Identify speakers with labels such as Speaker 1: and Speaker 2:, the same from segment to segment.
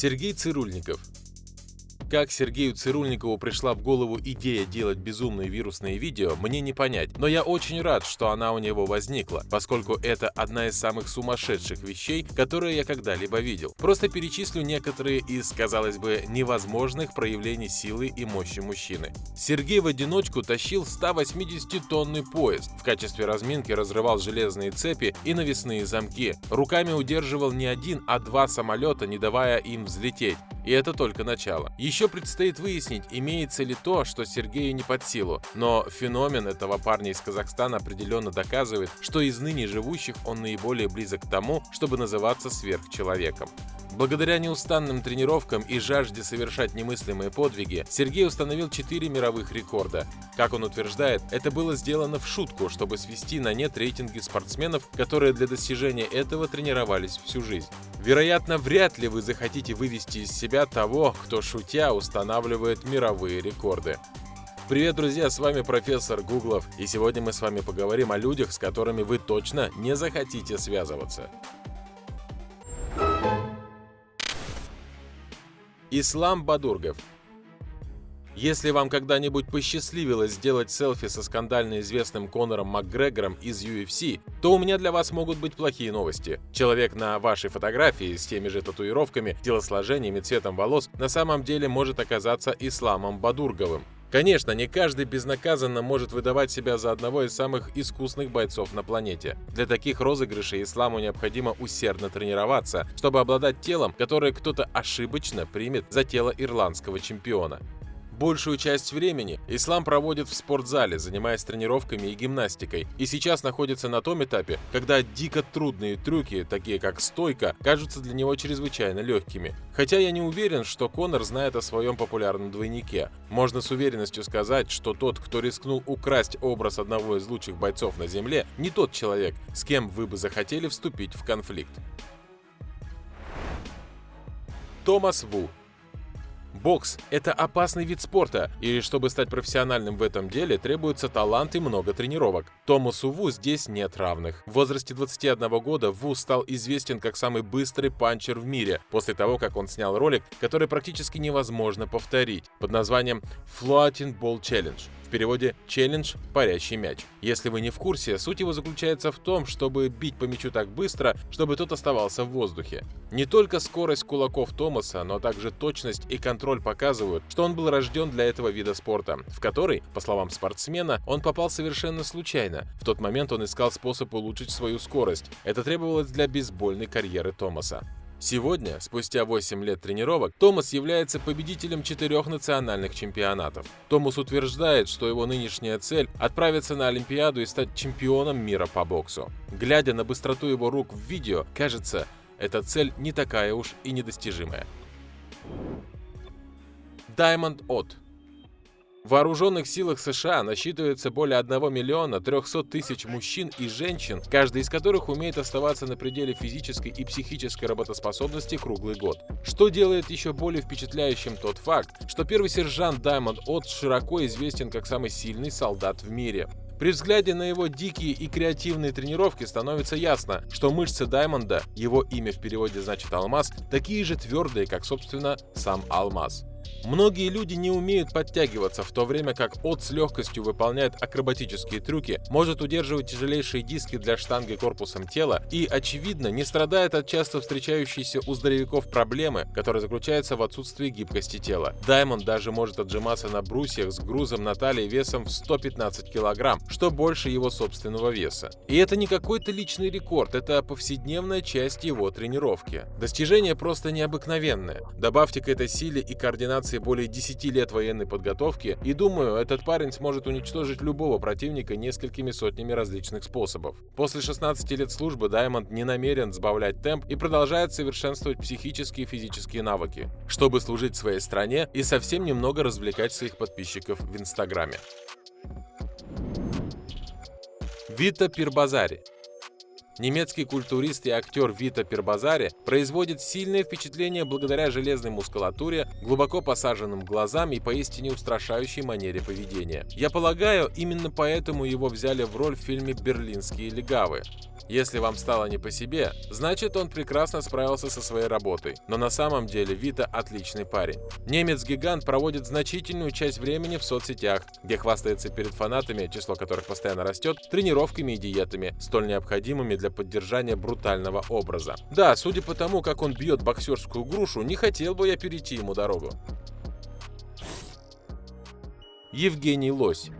Speaker 1: Сергей Цирульников. Как Сергею Цирульникову пришла в голову идея делать безумные вирусные видео, мне не понять, но я очень рад, что она у него возникла, поскольку это одна из самых сумасшедших вещей, которые я когда-либо видел. Просто перечислю некоторые из, казалось бы, невозможных проявлений силы и мощи мужчины. Сергей в одиночку тащил 180-тонный поезд, в качестве разминки разрывал железные цепи и навесные замки, руками удерживал не один, а два самолета, не давая им взлететь. И это только начало. Еще предстоит выяснить, имеется ли то, что Сергею не под силу. Но феномен этого парня из Казахстана определенно доказывает, что из ныне живущих он наиболее близок к тому, чтобы называться сверхчеловеком. Благодаря неустанным тренировкам и жажде совершать немыслимые подвиги, Сергей установил 4 мировых рекорда. Как он утверждает, это было сделано в шутку, чтобы свести на нет рейтинги спортсменов, которые для достижения этого тренировались всю жизнь. Вероятно, вряд ли вы захотите вывести из себя того, кто шутя устанавливает мировые рекорды. Привет, друзья, с вами профессор Гуглов, и сегодня мы с вами поговорим о людях, с которыми вы точно не захотите связываться. Ислам Бадургов. Если вам когда-нибудь посчастливилось сделать селфи со скандально известным Конором Макгрегором из UFC, то у меня для вас могут быть плохие новости. Человек на вашей фотографии с теми же татуировками, телосложением и цветом волос на самом деле может оказаться Исламом Бадурговым. Конечно, не каждый безнаказанно может выдавать себя за одного из самых искусных бойцов на планете. Для таких розыгрышей Исламу необходимо усердно тренироваться, чтобы обладать телом, которое кто-то ошибочно примет за тело ирландского чемпиона. Большую часть времени Ислам проводит в спортзале, занимаясь тренировками и гимнастикой, и сейчас находится на том этапе, когда дико трудные трюки, такие как стойка, кажутся для него чрезвычайно легкими. Хотя я не уверен, что Конор знает о своем популярном двойнике. Можно с уверенностью сказать, что тот, кто рискнул украсть образ одного из лучших бойцов на Земле, не тот человек, с кем вы бы захотели вступить в конфликт. Томас Ву. Бокс – это опасный вид спорта, и чтобы стать профессиональным в этом деле, требуется талант и много тренировок. Томасу Ву здесь нет равных. В возрасте 21 года Ву стал известен как самый быстрый панчер в мире, после того, как он снял ролик, который практически невозможно повторить, под названием Floating Ball Challenge. В переводе «челлендж парящий мяч». Если вы не в курсе, суть его заключается в том, чтобы бить по мячу так быстро, чтобы тот оставался в воздухе. Не только скорость кулаков Томаса, но также точность и контроль показывают, что он был рожден для этого вида спорта, в который, по словам спортсмена, он попал совершенно случайно. В тот момент он искал способ улучшить свою скорость. Это требовалось для бейсбольной карьеры Томаса. Сегодня, спустя 8 лет тренировок, Томас является победителем 4 национальных чемпионатов. Томас утверждает, что его нынешняя цель – отправиться на Олимпиаду и стать чемпионом мира по боксу. Глядя на быстроту его рук в видео, кажется, эта цель не такая уж и недостижимая. Даймонд Отт. В вооруженных силах США насчитывается более 1 миллиона 300 тысяч мужчин и женщин, каждый из которых умеет оставаться на пределе физической и психической работоспособности круглый год. Что делает еще более впечатляющим тот факт, что первый сержант Даймонд Отт широко известен как самый сильный солдат в мире. При взгляде на его дикие и креативные тренировки становится ясно, что мышцы Даймонда, его имя в переводе значит «алмаз», такие же твердые, как, собственно, сам алмаз. Многие люди не умеют подтягиваться, в то время как Отт с легкостью выполняет акробатические трюки, может удерживать тяжелейшие диски для штанги корпусом тела и, очевидно, не страдает от часто встречающейся у здоровяков проблемы, которая заключается в отсутствии гибкости тела. Даймонд даже может отжиматься на брусьях с грузом на талии весом в 115 кг, что больше его собственного веса. И это не какой-то личный рекорд, это повседневная часть его тренировки. Достижение просто необыкновенное. Добавьте к этой силе и координации более 10 лет военной подготовки, и думаю, этот парень сможет уничтожить любого противника несколькими сотнями различных способов. После 16 лет службы Даймонд не намерен сбавлять темп и продолжает совершенствовать психические и физические навыки, чтобы служить своей стране и совсем немного развлекать своих подписчиков в Инстаграме. Вита Пирбазари. Немецкий культурист и актер Вита Пербазари производит сильное впечатление благодаря железной мускулатуре, глубоко посаженным глазам и поистине устрашающей манере поведения. Я полагаю, именно поэтому его взяли в роль в фильме «Берлинские легавы». Если вам стало не по себе, значит, он прекрасно справился со своей работой. Но на самом деле Вита отличный парень. Немец-гигант проводит значительную часть времени в соцсетях, где хвастается перед фанатами, число которых постоянно растет, тренировками и диетами, столь необходимыми для поддержания брутального образа. Да, судя по тому, как он бьет боксерскую грушу, не хотел бы я перейти ему дорогу. Евгений Лось.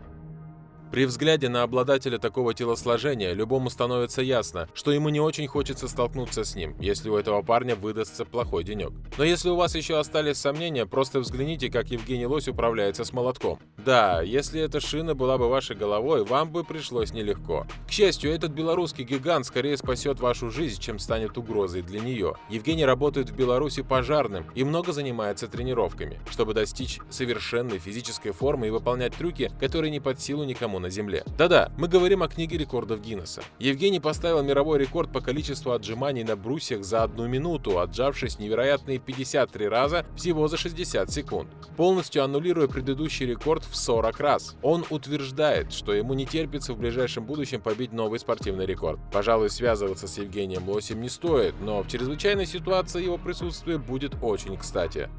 Speaker 1: При взгляде на обладателя такого телосложения любому становится ясно, что ему не очень хочется столкнуться с ним, если у этого парня выдастся плохой денек. Но если у вас еще остались сомнения, просто взгляните, как Евгений Лось управляется с молотком. Да, если эта шина была бы вашей головой, вам бы пришлось нелегко. К счастью, этот белорусский гигант скорее спасет вашу жизнь, чем станет угрозой для нее. Евгений работает в Беларуси пожарным и много занимается тренировками, чтобы достичь совершенной физической формы и выполнять трюки, которые не под силу никому на Земле. Да-да, мы говорим о книге рекордов Гиннесса. Евгений поставил мировой рекорд по количеству отжиманий на брусьях за 1 минуту, отжавшись невероятные 53 раза всего за 60 секунд, полностью аннулируя предыдущий рекорд в 40 раз. Он утверждает, что ему не терпится в ближайшем будущем побить новый спортивный рекорд. Пожалуй, связываться с Евгением Лосем не стоит, но в чрезвычайной ситуации его присутствие будет очень кстати.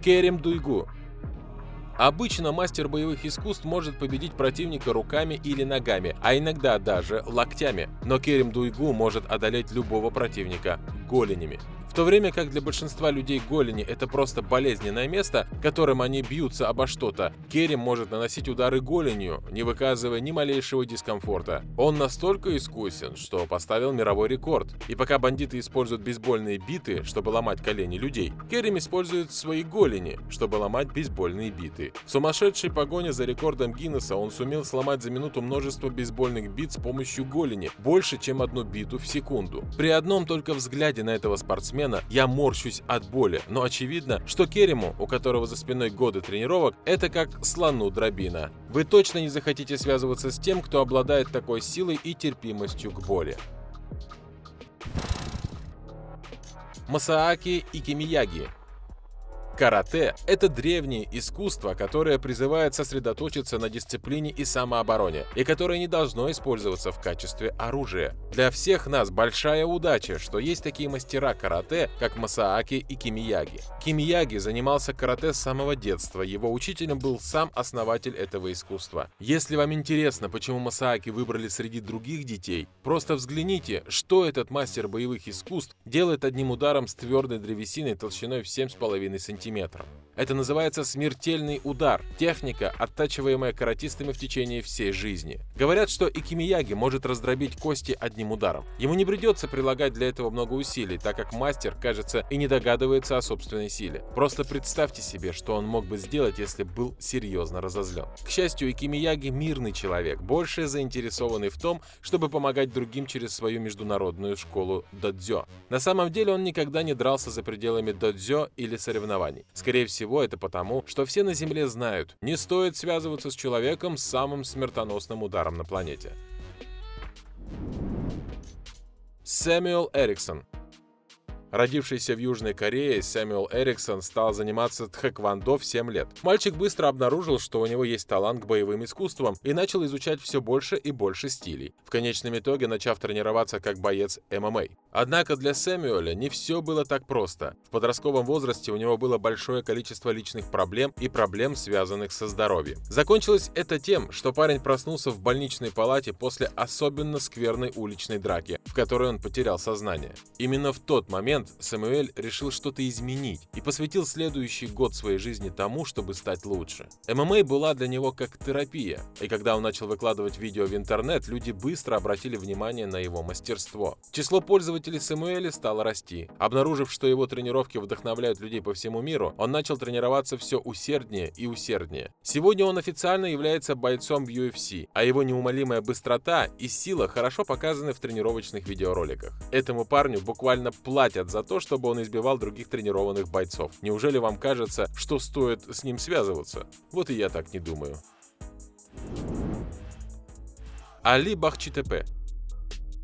Speaker 1: Керим Дуйгу. Обычно мастер боевых искусств может победить противника руками или ногами, а иногда даже локтями. Но Керим Дуйгу может одолеть любого противника голенями. В то время как для большинства людей голени – это просто болезненное место, которым они бьются обо что-то, Керим может наносить удары голенью, не выказывая ни малейшего дискомфорта. Он настолько искусен, что поставил мировой рекорд. И пока бандиты используют бейсбольные биты, чтобы ломать колени людей, Керим использует свои голени, чтобы ломать бейсбольные биты. В сумасшедшей погоне за рекордом Гиннесса он сумел сломать за минуту множество бейсбольных бит с помощью голени, больше, чем 1 биту в секунду. При одном только взгляде на этого спортсмена я морщусь от боли, но очевидно, что Кериму, у которого за спиной годы тренировок, это как слону дробина. Вы точно не захотите связываться с тем, кто обладает такой силой и терпимостью к боли. Масааки Икимияги. Карате – это древнее искусство, которое призывает сосредоточиться на дисциплине и самообороне, и которое не должно использоваться в качестве оружия. Для всех нас большая удача, что есть такие мастера карате, как Масааки и Кимияги. Кимияги занимался карате с самого детства, его учителем был сам основатель этого искусства. Если вам интересно, почему Масааки выбрали среди других детей, просто взгляните, что этот мастер боевых искусств делает одним ударом с твердой древесиной толщиной в 7,5 см. Это называется смертельный удар, техника, оттачиваемая каратистами в течение всей жизни. Говорят, что Икимияги может раздробить кости одним ударом. Ему не придется прилагать для этого много усилий, так как мастер, кажется, и не догадывается о собственной силе. Просто представьте себе, что он мог бы сделать, если был серьезно разозлен. К счастью, Икимияги мирный человек, больше заинтересованный в том, чтобы помогать другим через свою международную школу додзё. На самом деле он никогда не дрался за пределами додзё или соревнований. Скорее всего, это потому, что все на Земле знают, не стоит связываться с человеком с самым смертоносным ударом на планете. Сэмюэл Эриксон. Родившийся в Южной Корее, Сэмюэл Эриксон стал заниматься тхэквондо в 7 лет. Мальчик быстро обнаружил, что у него есть талант к боевым искусствам и начал изучать все больше и больше стилей, в конечном итоге начав тренироваться как боец ММА. Однако для Сэмюэля не все было так просто. В подростковом возрасте у него было большое количество личных проблем и проблем, связанных со здоровьем. Закончилось это тем, что парень проснулся в больничной палате после особенно скверной уличной драки, в которой он потерял сознание. Именно в тот момент Сэмюэль решил что-то изменить и посвятил следующий год своей жизни тому, чтобы стать лучше. ММА была для него как терапия, и когда он начал выкладывать видео в интернет, люди быстро обратили внимание на его мастерство. Число пользователей Сэмюэля стало расти. Обнаружив, что его тренировки вдохновляют людей по всему миру, он начал тренироваться все усерднее и усерднее. Сегодня он официально является бойцом в UFC, а его неумолимая быстрота и сила хорошо показаны в тренировочных видеороликах. Этому парню буквально платят за то, чтобы он избивал других тренированных бойцов. Неужели вам кажется, что стоит с ним связываться? Вот и я так не думаю. Али Бахчитепе.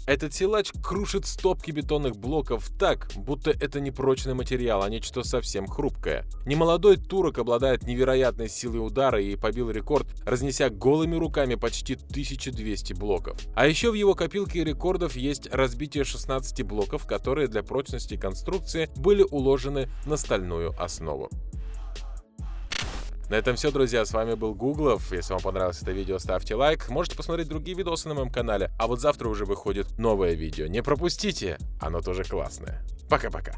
Speaker 1: Этот силач крушит стопки бетонных блоков так, будто это не прочный материал, а нечто совсем хрупкое. Немолодой турок обладает невероятной силой удара и побил рекорд, разнеся голыми руками почти 1200 блоков. А еще в его копилке рекордов есть разбитие 16 блоков, которые для прочности конструкции были уложены на стальную основу. На этом все, друзья, с вами был Гуглов. Если вам понравилось это видео, ставьте лайк. Можете посмотреть другие видосы на моем канале. А вот завтра уже выходит новое видео. Не пропустите, оно тоже классное. Пока-пока.